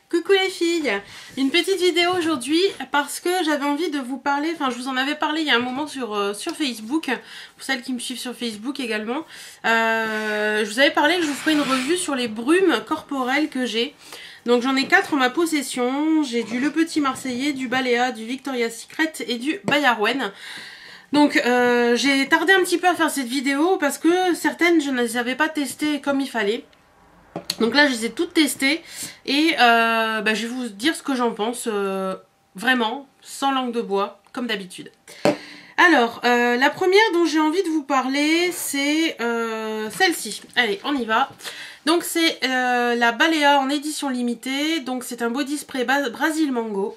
Coucou les filles, une petite vidéo aujourd'hui parce que j'avais envie de vous parler, enfin je vous en avais parlé il y a un moment sur Facebook, pour celles qui me suivent sur Facebook également. Je vous avais parlé que je vous ferai une revue sur les brumes corporelles que j'ai. Donc j'en ai 4 en ma possession, j'ai du Le Petit Marseillais, du Balea, du Victoria's Secret et du Bayarwen. Donc j'ai tardé un petit peu à faire cette vidéo parce que certaines je ne les avais pas testées comme il fallait. Donc là je les ai toutes testées et je vais vous dire ce que j'en pense vraiment, sans langue de bois, comme d'habitude. Alors, la première dont j'ai envie de vous parler, c'est celle-ci. Allez, on y va. Donc c'est la Balea en édition limitée. Donc c'est un body spray Brazil Mango.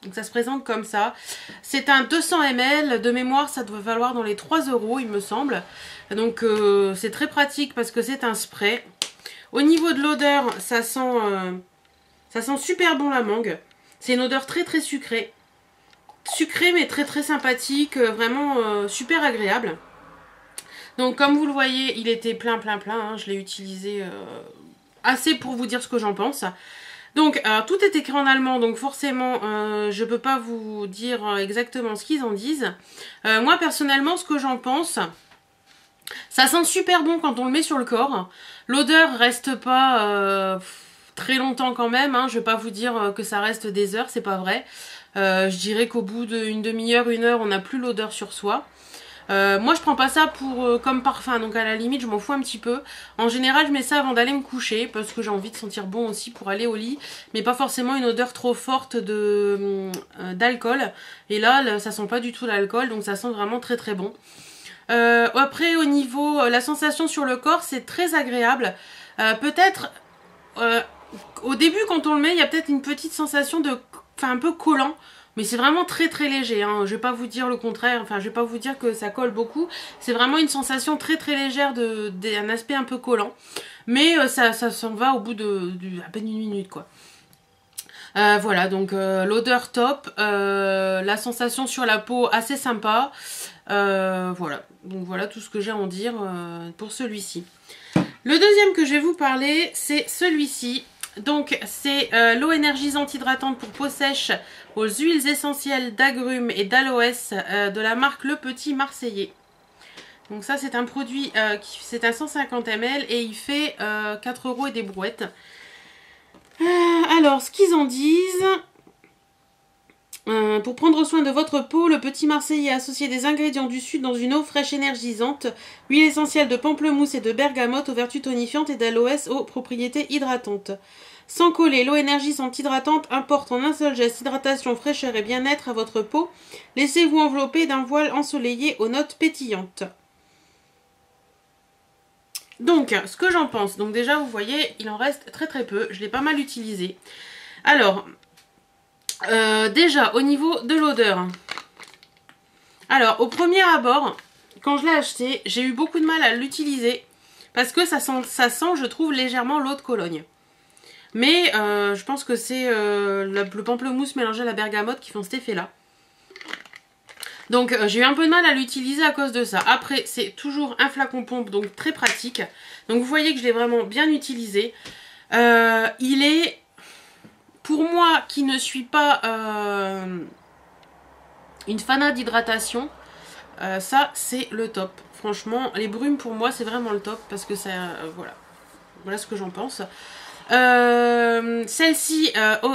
Donc ça se présente comme ça. C'est un 200 ml. De mémoire, ça doit valoir dans les 3 € il me semble. Donc c'est très pratique parce que c'est un spray. Au niveau de l'odeur, ça sent super bon la mangue. C'est une odeur très très sucrée. Sucrée mais très très sympathique, vraiment super agréable. Donc comme vous le voyez, il était plein. Hein, je l'ai utilisé assez pour vous dire ce que j'en pense. Donc tout est écrit en allemand, donc forcément je peux pas vous dire exactement ce qu'ils en disent. Moi personnellement, ce que j'en pense... Ça sent super bon quand on le met sur le corps. L'odeur reste pas très longtemps quand même. Hein. Je vais pas vous dire que ça reste des heures, c'est pas vrai. Je dirais qu'au bout d'une demi-heure, 1 heure, on n'a plus l'odeur sur soi. Moi je prends pas ça pour comme parfum, donc à la limite je m'en fous un petit peu. En général je mets ça avant d'aller me coucher parce que j'ai envie de sentir bon aussi pour aller au lit, mais pas forcément une odeur trop forte d'alcool. Et là ça sent pas du tout l'alcool, donc ça sent vraiment très très bon. Après au niveau la sensation sur le corps, c'est très agréable. Peut-être au début quand on le met, il y a peut-être une petite sensation de, un peu collant, mais c'est vraiment très très léger. Hein. Je vais pas vous dire le contraire, enfin je vais pas vous dire que ça colle beaucoup. C'est vraiment une sensation très très légère d'un aspect un peu collant, mais ça s'en va au bout de à peine 1 minute quoi. Voilà, donc l'odeur top, la sensation sur la peau assez sympa. Voilà, donc voilà tout ce que j'ai à en dire pour celui-ci. Le deuxième que je vais vous parler, c'est celui-ci. Donc c'est l'eau énergisante hydratante pour peau sèche aux huiles essentielles d'agrumes et d'aloès de la marque Le Petit Marseillais. Donc ça c'est un produit, c'est à 150 ml et il fait 4 € et des brouettes. Alors ce qu'ils en disent... pour prendre soin de votre peau, Le Petit Marseillais a associé des ingrédients du sud dans une eau fraîche énergisante, huile essentielle de pamplemousse et de bergamote aux vertus tonifiantes et d'aloès aux propriétés hydratantes. Sans coller, l'eau énergisante hydratante apporte en un seul geste hydratation, fraîcheur et bien-être à votre peau. Laissez-vous envelopper d'un voile ensoleillé aux notes pétillantes. Donc, ce que j'en pense, donc déjà vous voyez, il en reste très très peu, je l'ai pas mal utilisé. Alors... déjà au niveau de l'odeur, alors au premier abord quand je l'ai acheté j'ai eu beaucoup de mal à l'utiliser parce que ça sent je trouve légèrement l'eau de Cologne, mais je pense que c'est le pamplemousse mélangé à la bergamote qui font cet effet là, donc j'ai eu un peu de mal à l'utiliser à cause de ça. Après c'est toujours un flacon pompe, donc très pratique, donc vous voyez que je l'ai vraiment bien utilisé. Il est... Pour moi, qui ne suis pas une fanat d'hydratation, ça c'est le top. Franchement, les brumes pour moi c'est vraiment le top parce que ça, voilà ce que j'en pense. Celle-ci,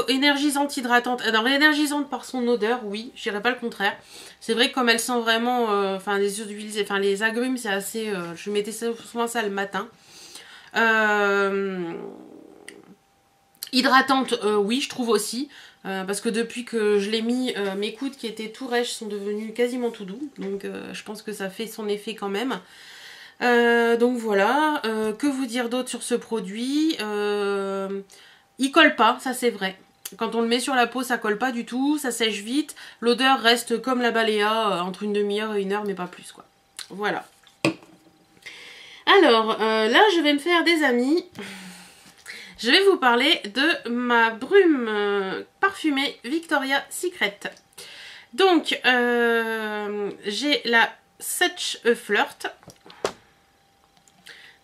énergisante, hydratante. Alors énergisante par son odeur, oui, je dirais pas le contraire. C'est vrai que comme elle sent vraiment, les huiles, les agrumes, c'est assez. Je mettais souvent ça le matin. Hydratante, oui, je trouve aussi. Parce que depuis que je l'ai mis, mes coudes qui étaient tout rêches sont devenus quasiment tout doux. Donc je pense que ça fait son effet quand même. Donc voilà. Que vous dire d'autre sur ce produit? Il colle pas, ça c'est vrai. Quand on le met sur la peau, ça colle pas du tout. Ça sèche vite. L'odeur reste comme la Balea, entre une demi-heure et 1 heure, mais pas plus quoi. Voilà. Alors, là je vais me faire des amis. Je vais vous parler de ma brume parfumée Victoria's Secret. Donc, j'ai la Such a Flirt.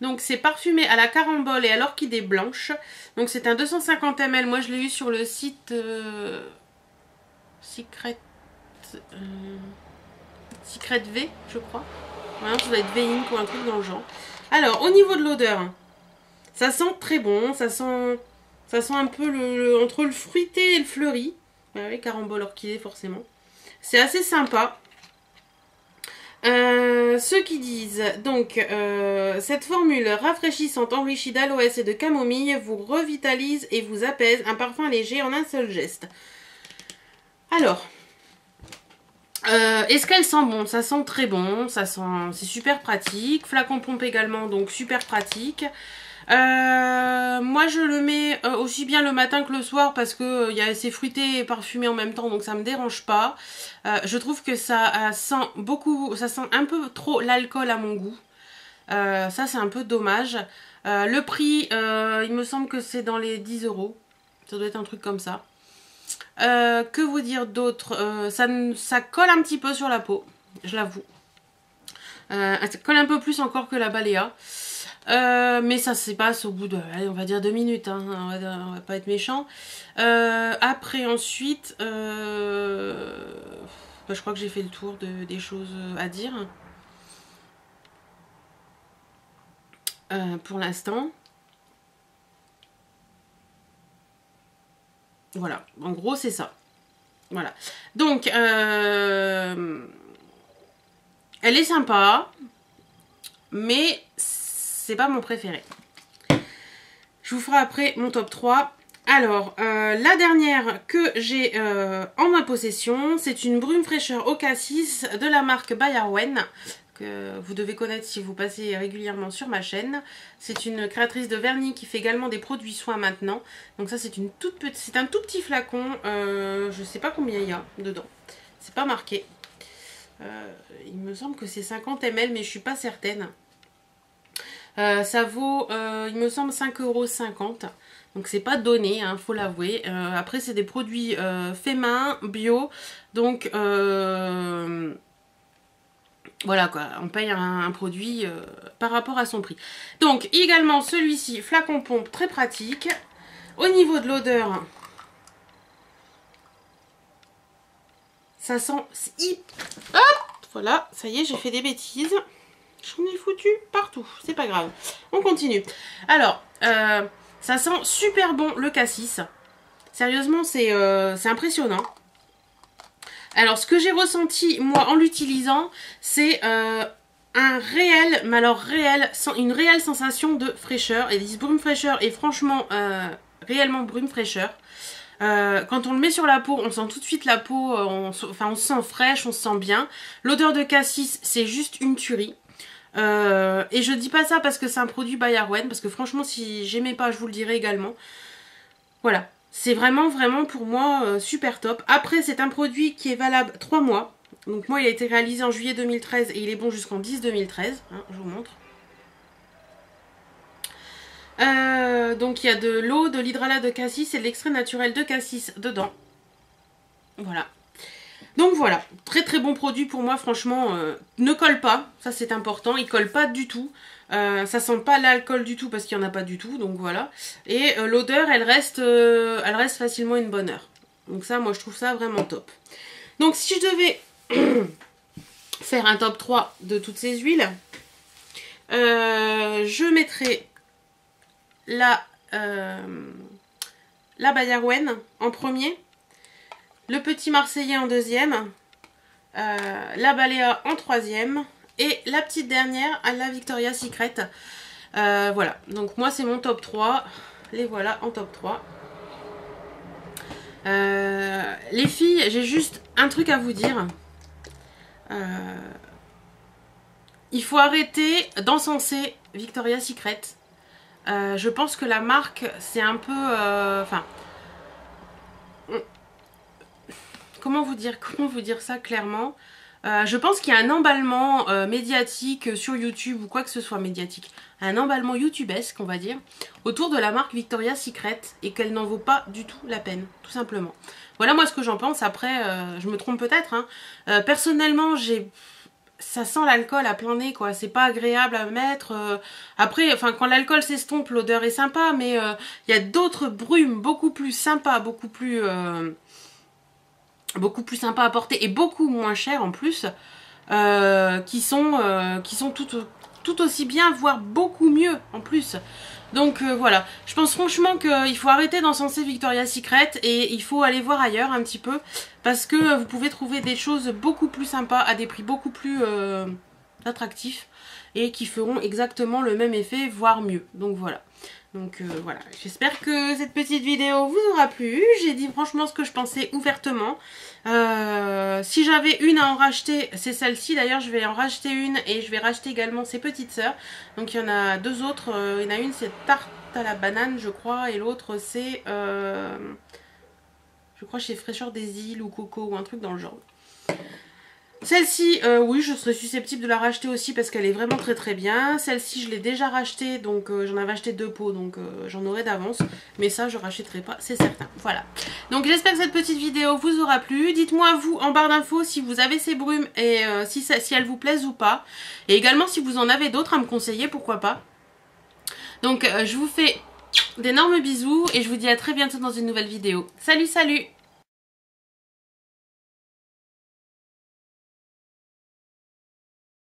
Donc c'est parfumé à la carambole et à l'orchidée blanche. Donc c'est un 250 ml. Moi je l'ai eu sur le site Secret V, je crois. Voilà, ça doit être V-Ink ou un truc dans le genre. Alors au niveau de l'odeur, ça sent très bon. Ça sent un peu entre le fruité et le fleuri. Ouais, carambole orchidée forcément. C'est assez sympa. Ceux qui disent donc cette formule rafraîchissante enrichie d'aloès et de camomille vous revitalise et vous apaise, un parfum léger en un seul geste. Alors, est-ce qu'elle sent bon? Ça sent très bon, c'est super pratique. Flacon pompe également, donc super pratique. Moi je le mets aussi bien le matin que le soir parce que c'est fruité et parfumé en même temps, donc ça me dérange pas. Je trouve que ça sent un peu trop l'alcool à mon goût. Ça c'est un peu dommage. Le prix, il me semble que c'est dans les 10 €. Ça doit être un truc comme ça. Que vous dire d'autre? Ça colle un petit peu sur la peau, je l'avoue. Ça colle un peu plus encore que la Balea. Mais ça se passe au bout de, allez, on va dire 2 minutes, hein, on va pas être méchant. Après, ensuite, je crois que j'ai fait le tour des choses à dire. Pour l'instant. Voilà, en gros, c'est ça. Voilà. Donc, elle est sympa, mais c'est pas mon préféré. Je vous ferai après mon top 3. Alors, la dernière que j'ai en ma possession, c'est une brume fraîcheur au cassis de la marque Bayerwen, que vous devez connaître si vous passez régulièrement sur ma chaîne. C'est une créatrice de vernis qui fait également des produits soins maintenant. Donc ça, c'est un tout petit flacon. Je sais pas combien il y a dedans. C'est pas marqué. Il me semble que c'est 50 ml, mais je suis pas certaine. Ça vaut, il me semble, 5,50 €. Donc c'est pas donné, hein, faut l'avouer. Après c'est des produits faits main, bio. Donc voilà quoi, on paye un produit par rapport à son prix. Donc également celui-ci, flacon pompe, très pratique. Au niveau de l'odeur, ça sent... Hop, voilà, ça y est, j'ai fait des bêtises. J'en ai foutu partout, c'est pas grave. On continue. Alors, ça sent super bon le cassis. Sérieusement, c'est impressionnant. Alors, ce que j'ai ressenti, moi, en l'utilisant, c'est une réelle sensation de fraîcheur. Et disent brume fraîcheur est franchement, réellement brume fraîcheur. Quand on le met sur la peau, on sent tout de suite la peau, on se sent fraîche, on se sent bien. L'odeur de cassis, c'est juste une tuerie. Et je dis pas ça parce que c'est un produit Bayerwen, parce que franchement si j'aimais pas je vous le dirais également. Voilà, c'est vraiment pour moi super top. Après c'est un produit qui est valable 3 mois. Donc moi il a été réalisé en juillet 2013 et il est bon jusqu'en 10-2013, hein, je vous montre. Donc il y a de l'eau, de l'hydralat de cassis et de l'extrait naturel de cassis dedans. Voilà. Donc voilà, très bon produit pour moi, franchement, ne colle pas, ça c'est important, il colle pas du tout, ça sent pas l'alcool du tout parce qu'il n'y en a pas du tout, donc voilà. Et l'odeur, elle reste facilement une bonne heure. Donc ça, moi je trouve ça vraiment top. Donc si je devais faire un top 3 de toutes ces huiles, je mettrais la Bayerwen en premier. Le petit Marseillais en deuxième, la Balea en troisième et la petite dernière à la Victoria's Secret. Voilà, donc moi c'est mon top 3. Les voilà en top 3. Les filles, j'ai juste un truc à vous dire. Il faut arrêter d'encenser Victoria's Secret. Je pense que la marque, c'est un peu... Comment vous dire ça clairement? Je pense qu'il y a un emballement médiatique sur YouTube ou quoi que ce soit médiatique. Un emballement youtubesque, on va dire, autour de la marque Victoria's Secret et qu'elle n'en vaut pas du tout la peine, tout simplement. Voilà moi ce que j'en pense. Après, je me trompe peut-être. Hein. Personnellement, ça sent l'alcool à plein nez, quoi. C'est pas agréable à mettre. Après, enfin, quand l'alcool s'estompe, l'odeur est sympa, mais il y a d'autres brumes beaucoup plus sympas, beaucoup plus sympas à porter et beaucoup moins chères en plus, qui sont tout aussi bien, voire beaucoup mieux en plus. Donc voilà, je pense franchement qu'il faut arrêter d'encenser Victoria's Secret et il faut aller voir ailleurs un petit peu, parce que vous pouvez trouver des choses beaucoup plus sympas à des prix beaucoup plus attractifs et qui feront exactement le même effet, voire mieux. Donc voilà. Donc voilà, j'espère que cette petite vidéo vous aura plu. J'ai dit franchement ce que je pensais ouvertement. Si j'avais une à en racheter, c'est celle-ci. D'ailleurs, je vais en racheter une et je vais racheter également ses petites sœurs. Donc il y en a deux autres. Il y en a une, c'est tarte à la banane, je crois, et l'autre, c'est, je crois, chez Fraîcheur des Îles ou Coco ou un truc dans le genre. Celle-ci, oui, je serais susceptible de la racheter aussi parce qu'elle est vraiment très très bien. Celle-ci, je l'ai déjà rachetée, donc j'en avais acheté 2 pots, donc j'en aurai d'avance. Mais ça, je rachèterai pas, c'est certain. Voilà. Donc j'espère que cette petite vidéo vous aura plu. Dites-moi, vous, en barre d'infos, si vous avez ces brumes et si elles vous plaisent ou pas. Et également, si vous en avez d'autres à me conseiller, pourquoi pas. Donc je vous fais d'énormes bisous et je vous dis à très bientôt dans une nouvelle vidéo. Salut, salut!